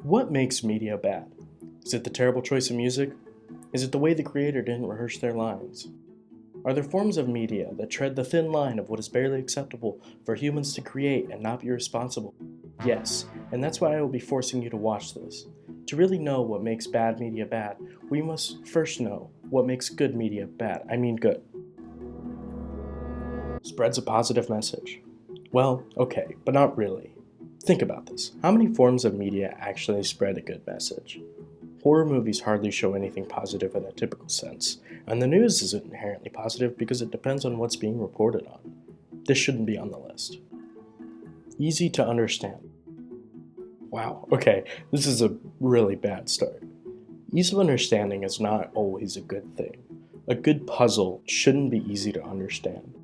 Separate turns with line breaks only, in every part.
What makes media bad? Is it the terrible choice of music? Is it the way the creator didn't rehearse their lines? Are there forms of media that tread the thin line of what is barely acceptable for humans to create and not be responsible? Yes, and that's why I will be forcing you to watch this. To really know what makes bad media bad, we must first know what makes good media bad. I mean good. Spreads a positive message. Well, okay, but not really. Think about this. How many forms of media actually spread a good message? Horror movies hardly show anything positive in a typical sense, and the news isn't inherently positive because it depends on what's being reported on. This shouldn't be on the list. Easy to understand. Wow, okay, this is a really bad start. Ease of understanding is not always a good thing. A good puzzle shouldn't be easy to understand.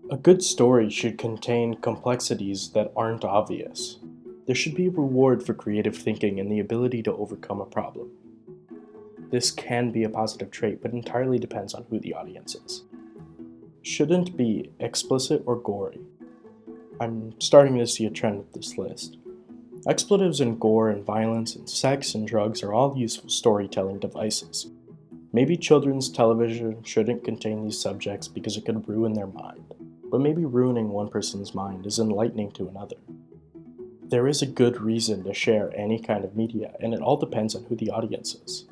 A good story should contain complexities that aren't obvious. There should be a reward for creative thinking and the ability to overcome a problem. This can be a positive trait, but entirely depends on who the audience is. Shouldn't be explicit or gory. I'm starting to see a trend with this list. Expletives and gore and violence and sex and drugs are all useful storytelling devices. Maybe children's television shouldn't contain these subjects because it could ruin their mind. But maybe ruining one person's mind is enlightening to another. There is a good reason to share any kind of media, and it all depends on who the audience is.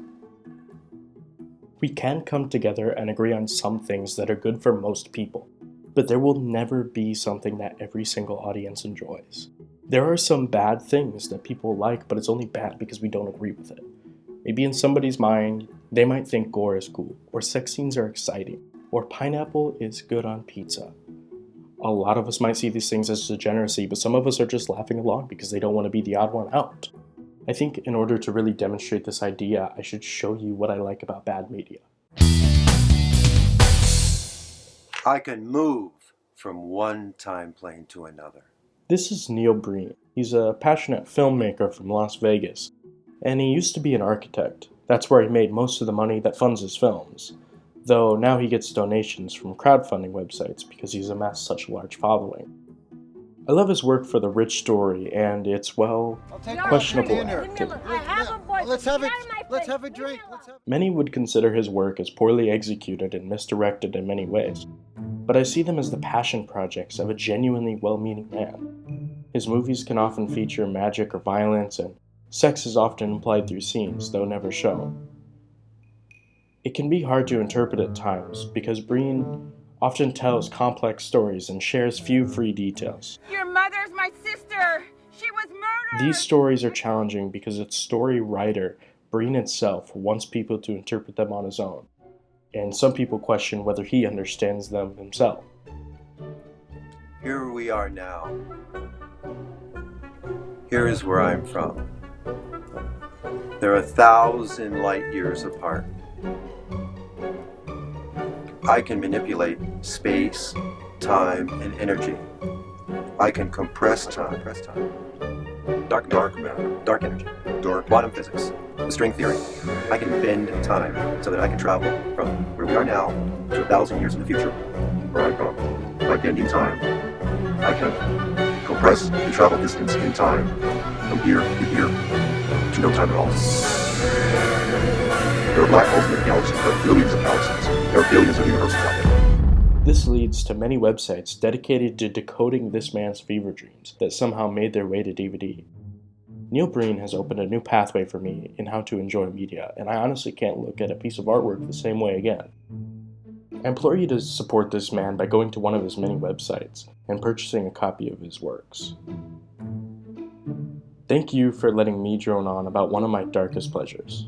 We can come together and agree on some things that are good for most people, but there will never be something that every single audience enjoys. There are some bad things that people like, but it's only bad because we don't agree with it. Maybe in somebody's mind, they might think gore is cool, or sex scenes are exciting, or pineapple is good on pizza. A lot of us might see these things as degeneracy, but some of us are just laughing along because they don't want to be the odd one out. I think in order to really demonstrate this idea, I should show you what I like about bad media.
I can move from one time plane to another.
This is Neil Breen. He's a passionate filmmaker from Las Vegas, and he used to be an architect. That's where he made most of the money that funds his films. Though now he gets donations from crowdfunding websites because he's amassed such a large following. I love his work for the rich story and its, well, questionable acting.
Let's have a drink.
Many would consider his work as poorly executed and misdirected in many ways, but I see them as the passion projects of a genuinely well-meaning man. His movies can often feature magic or violence, and sex is often implied through scenes, though never shown. It can be hard to interpret at times because Breen often tells complex stories and shares few free details.
Your mother's my sister! She was murdered!
These stories are challenging because its story writer, Breen itself, wants people to interpret them on his own, and some people question whether he understands them himself.
Here we are now. Here is where I'm from. They're 1,000 light years apart. I can manipulate space, time, and energy. I can compress time. Dark matter, dark energy, quantum physics, the string theory. I can bend time so that I can travel from where we are now to 1,000 years in the future. Where I'm from, by bending time, I can compress the travel distance in time from here to here to no time at all. There are black holes in the galaxy. There are billions of galaxies. There are billions of universes out there.
This leads to many websites dedicated to decoding this man's fever dreams that somehow made their way to DVD. Neil Breen has opened a new pathway for me in how to enjoy media, and I honestly can't look at a piece of artwork the same way again. I implore you to support this man by going to one of his many websites and purchasing a copy of his works. Thank you for letting me drone on about one of my darkest pleasures.